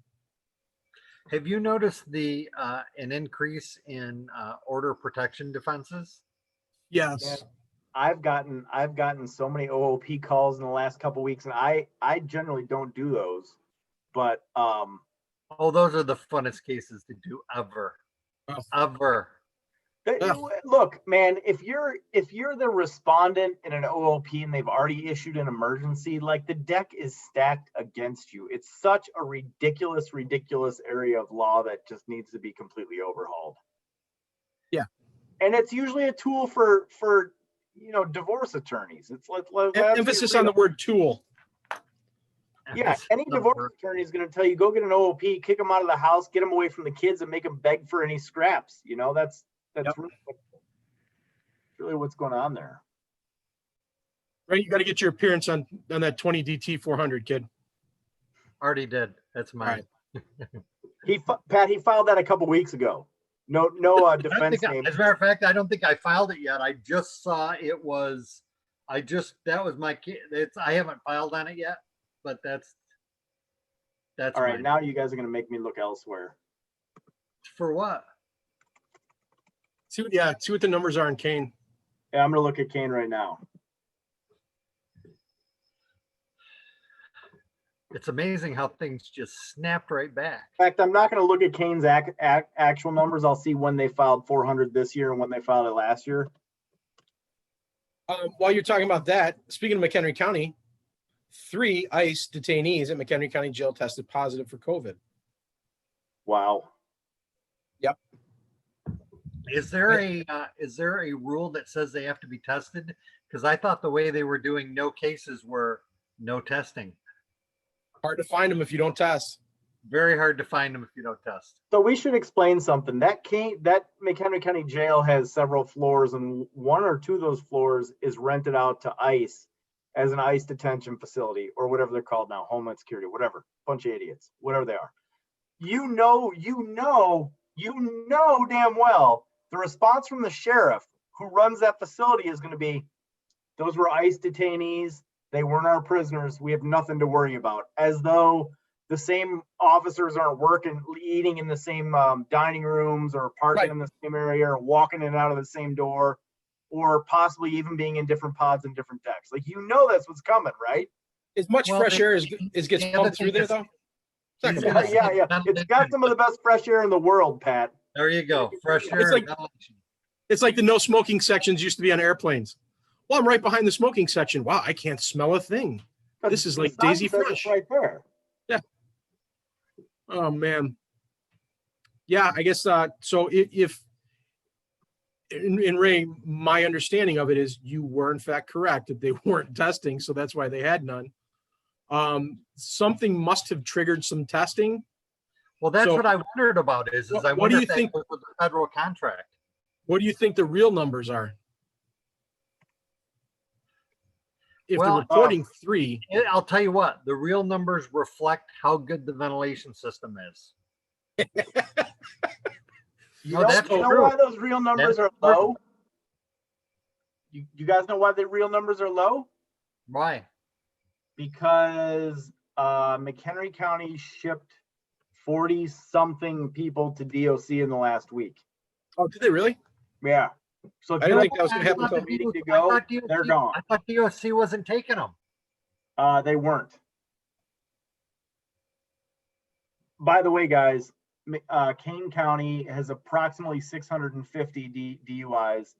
Have you noticed an increase in order protection defenses? Yes. Yeah. I've gotten so many OOP calls in the last couple of weeks, and I generally don't do those, but those are the funnest cases to do ever. Look, man, if you're the respondent in an OOP and they've already issued an emergency, like the deck is stacked against you. It's such a ridiculous area of law that just needs to be completely overhauled. Yeah, and it's usually a tool for divorce attorneys. It's like emphasis on the word tool. Yeah, any divorce attorney is going to tell you, go get an OOP, kick them out of the house, get them away from the kids, and make them beg for any scraps. That's Yep. really what's going on there. Right, you got to get your appearance on that 20 DT 400, kid. Already did. That's mine. Right. Pat, he filed that a couple weeks ago. No defense name. As a matter of fact, I don't think I filed it yet. I just saw it was. That was my kid. I haven't filed on it yet, but that's all right. mine. Now you guys are going to make me look elsewhere. For what? See what the numbers are in Kane. Yeah, I'm going to look at Kane right now. It's amazing how things just snapped right back. In fact, I'm not going to look at Kane's actual numbers. I'll see when they filed 400 this year and when they filed it last year. While you're talking about that, speaking of McHenry County, 3 ICE detainees at McHenry County Jail tested positive for COVID. Wow. Yep. Is there a rule that says they have to be tested? Because I thought the way they were doing no cases were no testing. Hard to find them if you don't test. Very hard to find them if you don't test. So we should explain something. That McHenry County Jail has several floors, and 1 or 2 of those floors is rented out to ICE as an ICE detention facility, or whatever they're called now, Homeland Security, whatever. Bunch of idiots, whatever they are. You know damn well the response from the sheriff who runs that facility is going to be, those were ICE detainees. They weren't our prisoners. We have nothing to worry about. As though the same officers aren't working, eating in the same dining rooms, or parking in the same area, or walking in and out of the same door, or possibly even being in different pods and different decks. Like, that's what's coming, right? As much fresh air as gets pumped through there, though. Yeah. It's got some of the best fresh air in the world, Pat. There you go. Fresh air. It's like the no smoking sections used to be on airplanes. Well, I'm right behind the smoking section. Wow, I can't smell a thing. This is like Daisy Fresh. Right there. Yeah. Oh, man. Yeah, I guess so. If in Ray, my understanding of it is you were in fact correct that they weren't testing, so that's why they had none. Something must have triggered some testing. Well, that's what I wondered about. I wonder if that was with the federal contract. What do you think the real numbers are? If they're reporting 3, I'll tell you what, the real numbers reflect how good the ventilation system is. You know why those real numbers are low? You guys know why the real numbers are low? Why? Because McHenry County shipped 40-something people to DOC in the last week. Oh, did they really? Yeah. So if I didn't think that was going to happen until meeting to go, they're gone. I thought DOC wasn't taking them. They weren't. By the way, guys, Kane County has approximately 650 DUIs.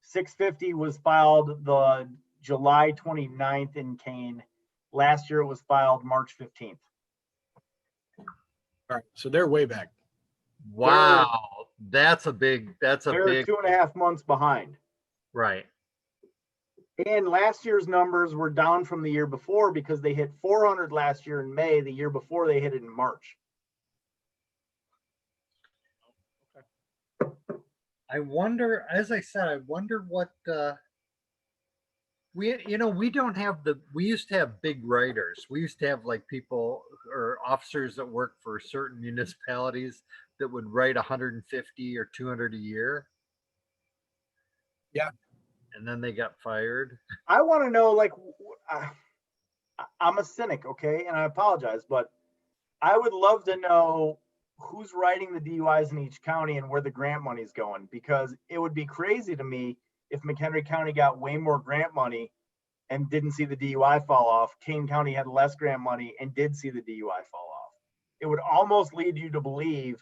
650 was filed the July 29th in Kane. Last year it was filed March 15th. All right, so they're way back. Wow, that's a big. They're 2.5 months behind. Right. And last year's numbers were down from the year before because they hit 400 last year in May. The year before they hit it in March. I wonder, as I said, I wonder what we don't have we used to have big writers. We used to have like people or officers that work for certain municipalities that would write 150 or 200 a year. Yeah. And then they got fired. I want to know, like, I'm a cynic, okay? And I apologize, but I would love to know who's writing the DUIs in each county and where the grant money's going, because it would be crazy to me if McHenry County got way more grant money and didn't see the DUI fall off. Kane County had less grant money and did see the DUI fall off. It would almost lead you to believe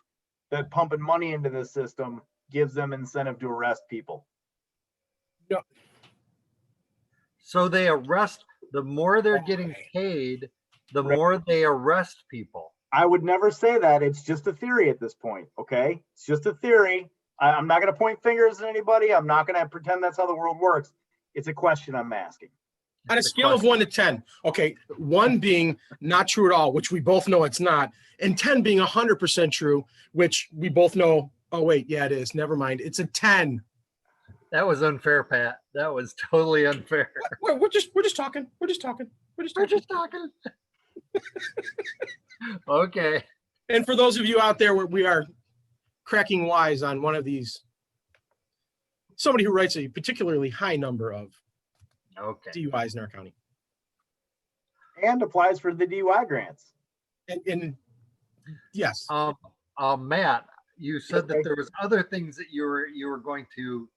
that pumping money into the system gives them incentive to arrest people. No. So they arrest, the more they're getting paid, the more they arrest people. I would never say that. It's just a theory at this point, okay? It's just a theory. I'm not going to point fingers at anybody. I'm not going to pretend that's how the world works. It's a question I'm asking. On a scale of 1 to 10, okay, 1 being not true at all, which we both know it's not, and 10 being 100% true, which we both know, oh, wait, yeah, it is. Never mind. It's a 10. That was unfair, Pat. That was totally unfair. We're just talking. We're just talking. Okay. And for those of you out there, we are cracking wise on one of these, somebody who writes a particularly high number of DUIs in our county. And applies for the DUI grants. And yes. Matt, you said that there was other things that you were going to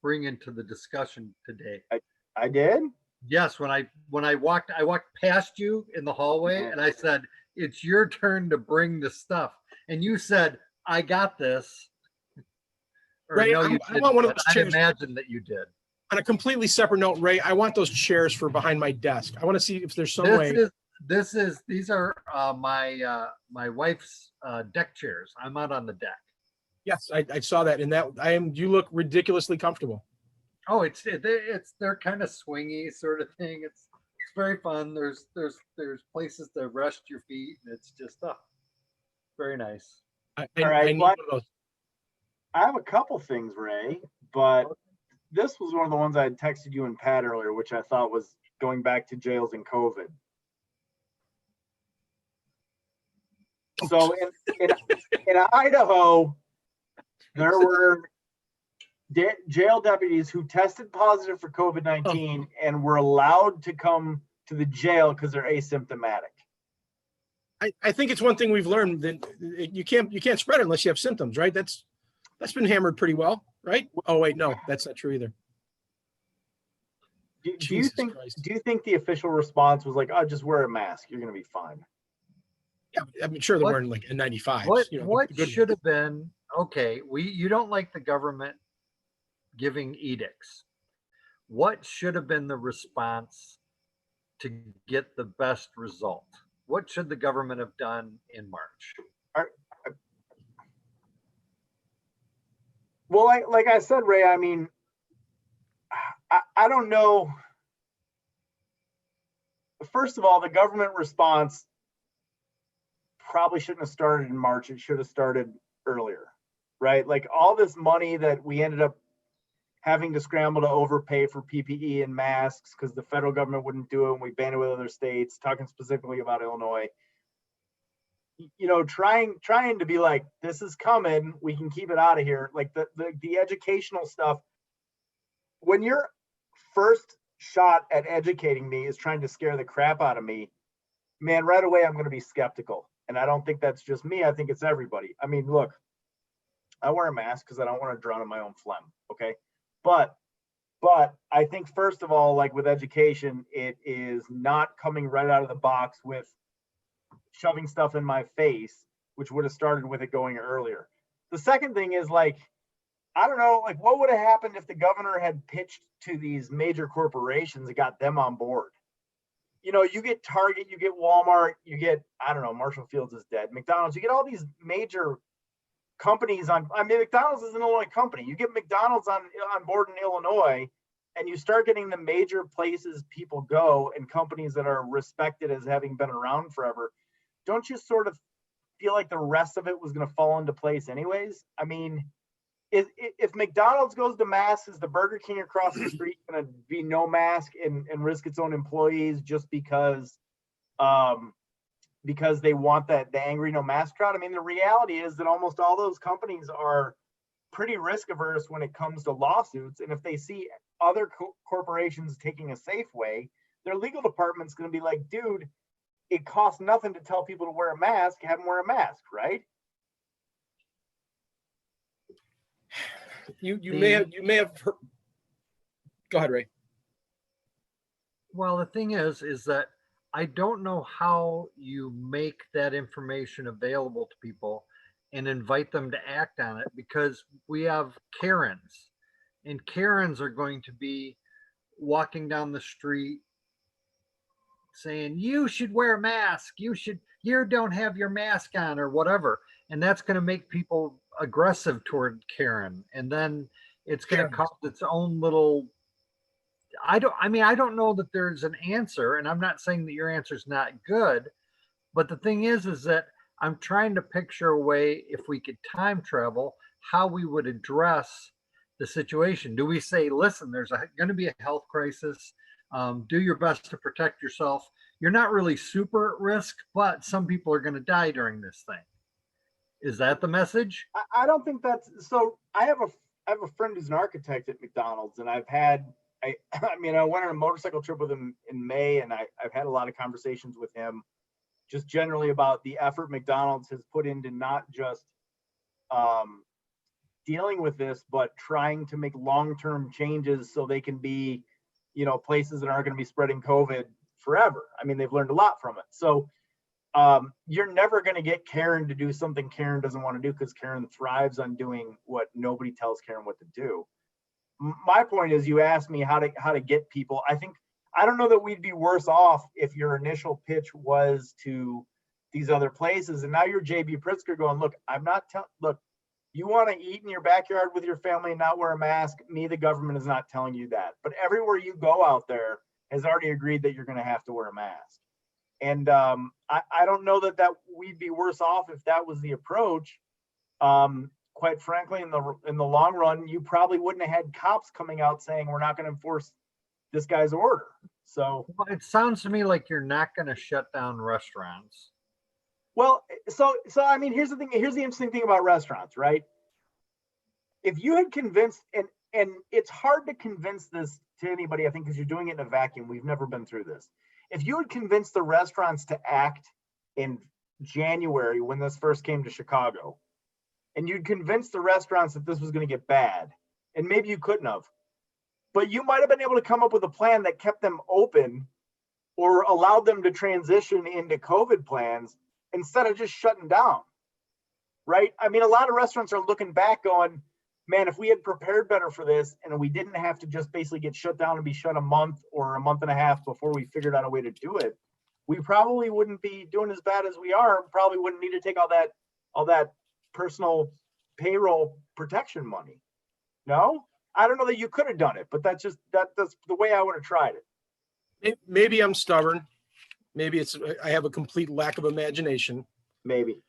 bring into the discussion today. I did? Yes, when I walked past you in the hallway and I said, "It's your turn to bring the stuff." And you said, "I got this." Or right, no, you I want one of those chairs. I imagine that you did. On a completely separate note, Ray, I want those chairs for behind my desk. I want to see if there's some way. These are my wife's deck chairs. I'm out on the deck. Yes, I saw that. And that you look ridiculously comfortable. Oh, they're kind of swingy sort of thing. It's very fun. There's places to rest your feet, and it's just very nice. All right, I need one of those. I have a couple things, Ray, but this was one of the ones I had texted you and Pat earlier, which I thought was going back to jails and COVID. So in Idaho, there were jail deputies who tested positive for COVID-19 and were allowed to come to the jail because they're asymptomatic. I think it's one thing we've learned that you can't spread it unless you have symptoms, right? That's been hammered pretty well, right? Oh wait, no, that's not true either. Do you think the official response was like, "Oh, just wear a mask, you're going to be fine"? Yeah, I'm sure they're wearing like N95s. What should have been, okay, you don't like the government giving edicts. What should have been the response to get the best result? What should the government have done in March? Well, like I said, Ray, I mean, I don't know. First of all, the government response probably shouldn't have started in March. It should have started earlier, right? Like all this money that we ended up having to scramble to overpay for PPE and masks because the federal government wouldn't do it, and we banned it with other states, talking specifically about Illinois. You know, trying to be like, this is coming, we can keep it out of here. Like the educational stuff, when your first shot at educating me is trying to scare the crap out of me, man, right away I'm going to be skeptical. And I don't think that's just me. I think it's everybody. I mean, look, I wear a mask because I don't want to drown in my own phlegm. Okay. But I think first of all, like with education, it is not coming right out of the box with shoving stuff in my face, which would have started with it going earlier. The second thing is like, I don't know, like what would have happened if the governor had pitched to these major corporations and got them on board? You know, you get Target, you get Walmart, you get, I don't know, Marshall Fields is dead, McDonald's, you get all these major companies on, I mean, McDonald's is an Illinois company. You get McDonald's on board in Illinois, and you start getting the major places people go and companies that are respected as having been around forever. Don't you sort of feel like the rest of it was going to fall into place anyways? I mean, if McDonald's goes to masks, is the Burger King across the street going to be no mask and risk its own employees just because they want the angry no mask crowd? I mean, the reality is that almost all those companies are pretty risk averse when it comes to lawsuits. And if they see other corporations taking a safe way, their legal department's going to be like, dude, it costs nothing to tell people to wear a mask, have them wear a mask, right? You may have heard. Go ahead, Ray. Well, the thing is that I don't know how you make that information available to people and invite them to act on it, because we have Karens, and Karens are going to be walking down the street saying, you should wear a mask, you don't have your mask on, or whatever. And that's going to make people aggressive toward Karen. And then it's going to cause its own little, I don't know that there's an answer, and I'm not saying that your answer is not good, but the thing is that I'm trying to picture a way, if we could time travel, how we would address the situation. Do we say, listen, there's going to be a health crisis. Do your best to protect yourself. You're not really super at risk, but some people are going to die during this thing. Is that the message? I don't think that's so. I have a friend who's an architect at McDonald's, and I went on a motorcycle trip with him in May, and I've had a lot of conversations with him just generally about the effort McDonald's has put into not just dealing with this, but trying to make long-term changes so they can be, places that aren't going to be spreading COVID forever. I mean, they've learned a lot from it. So you're never going to get Karen to do something Karen doesn't want to do, because Karen thrives on doing what nobody tells Karen what to do. my point is, you asked me how to get people. I don't know that we'd be worse off if your initial pitch was to these other places, and now you're JB Pritzker going, look, look, you want to eat in your backyard with your family and not wear a mask. Me, the government is not telling you that, but everywhere you go out there has already agreed that you're going to have to wear a mask. And I don't know that we'd be worse off if that was the approach. Quite frankly, in the long run, you probably wouldn't have had cops coming out saying we're not going to enforce this guy's order. So Well, it sounds to me like you're not going to shut down restaurants. well, so I mean, here's the thing. Here's the interesting thing about restaurants, right? If you had convinced, and it's hard to convince this to anybody, I think, because you're doing it in a vacuum. We've never been through this. If you had convinced the restaurants to act in January when this first came to Chicago, and you'd convinced the restaurants that this was going to get bad, and maybe you couldn't have, but you might have been able to come up with a plan that kept them open or allowed them to transition into COVID plans instead of just shutting down, right? I mean, a lot of restaurants are looking back going, man, if we had prepared better for this and we didn't have to just basically get shut down and be shut a month or a month and a half before we figured out a way to do it, we probably wouldn't be doing as bad as we are. Probably wouldn't need to take all that personal payroll protection money. No, I don't know that you could have done it, but that's the way I would have tried it. Maybe I'm stubborn. Maybe I have a complete lack of imagination. Maybe.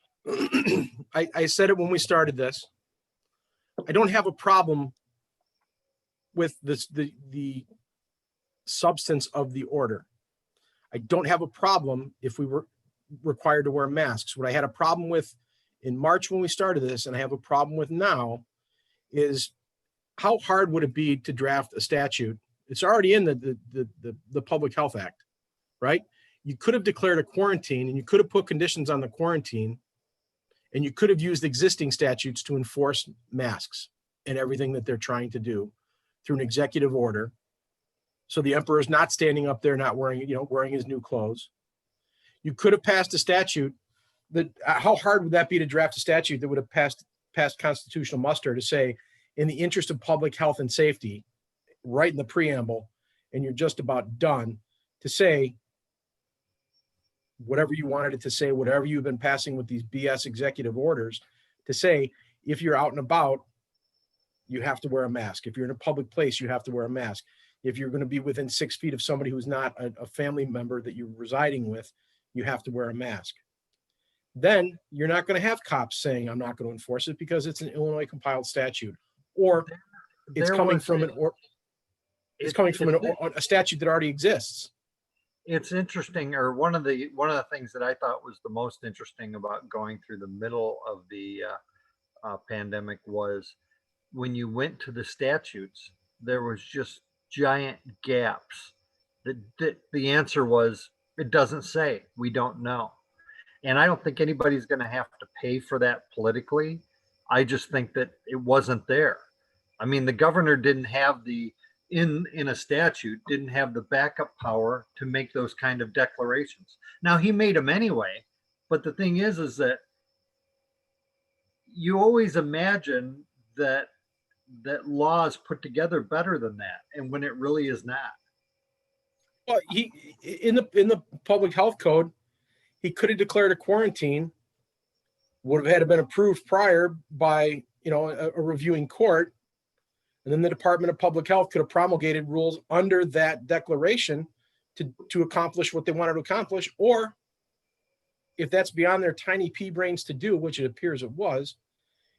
I said it when we started this. I don't have a problem with the substance of the order. I don't have a problem if we were required to wear masks. What I had a problem with in March when we started this, and I have a problem with now, is how hard would it be to draft a statute? It's already in the Public Health Act, right? You could have declared a quarantine and you could have put conditions on the quarantine, and you could have used existing statutes to enforce masks and everything that they're trying to do through an executive order. So the emperor's not standing up there, not wearing his new clothes. You could have passed a statute that, how hard would that be to draft a statute that would have passed constitutional muster to say, in the interest of public health and safety, right in the preamble, and you're just about done, to say whatever you wanted it to say, whatever you've been passing with these BS executive orders, to say, if you're out and about, you have to wear a mask. If you're in a public place, you have to wear a mask. If you're going to be within 6 feet of somebody who's not a family member that you're residing with, you have to wear a mask. Then you're not going to have cops saying, I'm not going to enforce it because it's an Illinois compiled statute, or it's coming from a statute that already exists. It's interesting, or one of the things that I thought was the most interesting about going through the middle of the pandemic was when you went to the statutes, there was just giant gaps. That the answer was, it doesn't say, we don't know. And I don't think anybody's going to have to pay for that politically. I just think that it wasn't there. I mean, the governor didn't have in a statute, didn't have the backup power to make those kind of declarations. Now, he made them anyway, but the thing is that you always imagine that law is put together better than that, and when it really is not. Well, he in the public health code, he could have declared a quarantine, would have had to been approved prior by a reviewing court, and then the Department of Public Health could have promulgated rules under that declaration to accomplish what they wanted to accomplish. Or if that's beyond their tiny pea brains to do, which it appears it was,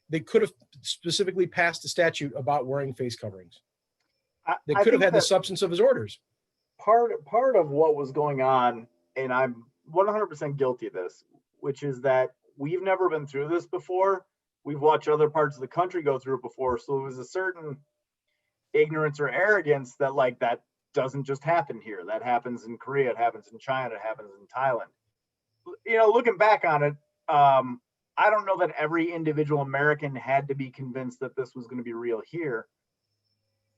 they could have specifically passed a statute about wearing face coverings. They could have had the substance of his orders. Part of what was going on, and I'm 100% guilty of this, which is that we've never been through this before. We've watched other parts of the country go through it before. So it was a certain ignorance or arrogance that doesn't just happen here. That happens in Korea, it happens in China, it happens in Thailand. Looking back on it, I don't know that every individual American had to be convinced that this was going to be real here.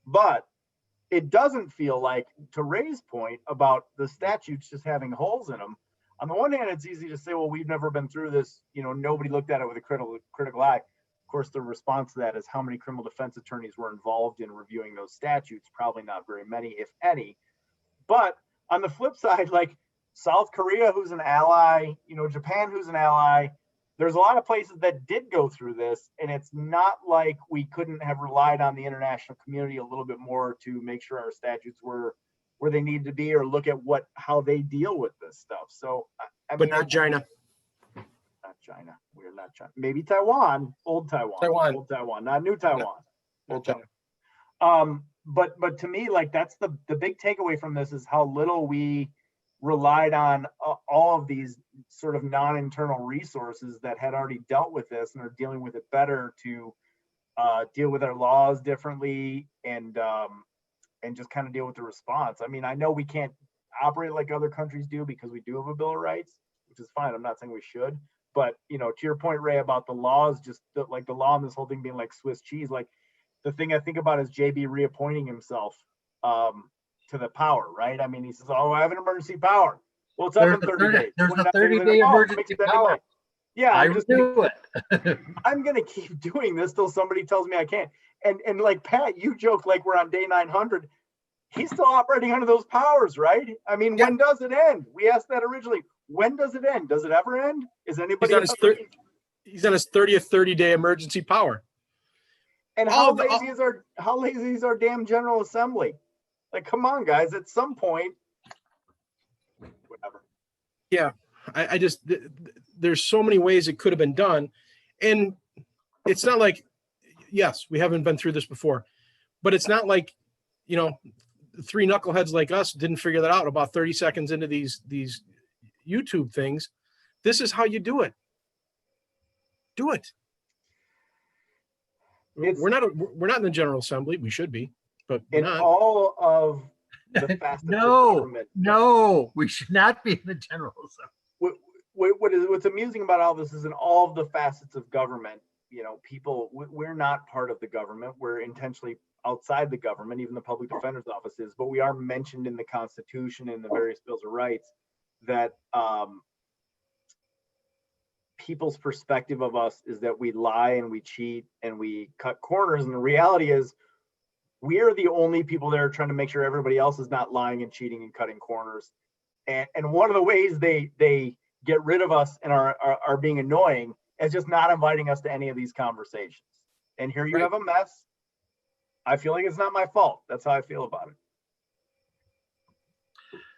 But it doesn't feel like, to Ray's point about the statutes just having holes in them, on the one hand, it's easy to say, well, we've never been through this. Nobody looked at it with a critical eye. course, the response to that is how many criminal defense attorneys were involved in reviewing those statutes? Probably not very many, if any. But on the flip side, like South Korea, who's an ally, Japan, who's an ally, there's a lot of places that did go through this, and it's not like we couldn't have relied on the international community a little bit more to make sure our statutes were where they need to be, or look at how they deal with this stuff. So, but not China. Not China. We're not China. Maybe Taiwan, old Taiwan, old Taiwan, not new Taiwan. Not China. But to me, like that's the big takeaway from this is how little we relied on all of these sort of non-internal resources that had already dealt with this and are dealing with it better to deal with our laws differently and just kind of deal with the response. I mean, I know we can't operate like other countries do because we do have a Bill of Rights, which is fine. I'm not saying we should, but to your point, Ray, about the laws, just like the law and this whole thing being like Swiss cheese, like the thing I think about is JB reappointing himself to the power, right? I mean, he says, "Oh, I have an emergency power." Well, it's up in 30 days. There's a 30-day emergency power. Yeah, I would do it. I'm gonna keep doing this till somebody tells me I can't. And like Pat, you joke like we're on day 900. He's still operating under those powers, right? I mean, when does it end? We asked that originally. When does it end? Does it ever end? Is anybody? He's on his 30th 30-day emergency power. And how lazy is our damn General Assembly? Like, come on, guys. At some point, whatever. Yeah, I just there's so many ways it could have been done, and it's not like, yes, we haven't been through this before, but it's not like three knuckleheads like us didn't figure that out about 30 seconds into these YouTube things. This is how you do it. Do it. We're not in the General Assembly. We should be, but we're not. All of the facets of government. No, we should not be in the General Assembly. What's amusing about all this is in all of the facets of government, we're not part of the government. We're intentionally outside the government, even the public defender's office is, but we are mentioned in the Constitution and the various bills of rights that people's perspective of us is that we lie and we cheat and we cut corners. And the reality is we are the only people that are trying to make sure everybody else is not lying and cheating and cutting corners. And one of the ways they get rid of us and are being annoying is just not inviting us to any of these conversations. And here you have a mess. I feel like it's not my fault. That's how I feel about it.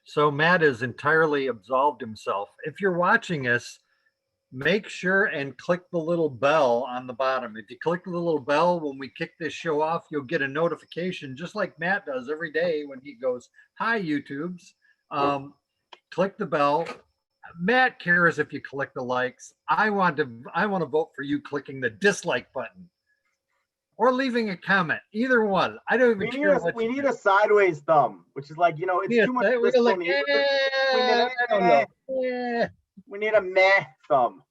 So Matt has entirely absolved himself. If you're watching us, make sure and click the little bell on the bottom. If you click the little bell, when we kick this show off, you'll get a notification, just like Matt does every day when he goes, "Hi, YouTubes." Click the bell. Matt cares if you click the likes. I want to vote for you clicking the dislike button or leaving a comment. Either one. I don't even care. We need a sideways thumb, which is like, it's too much. We need a meh thumb.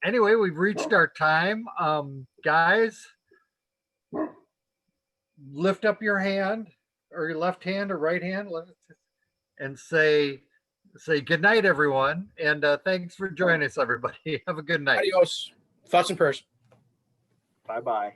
Anyway, we've reached our time. Guys, lift up your hand, or your left hand or right hand, and say good night, everyone. And thanks for joining us, everybody. Have a good night. Adios. Thoughts and prayers. Bye-bye.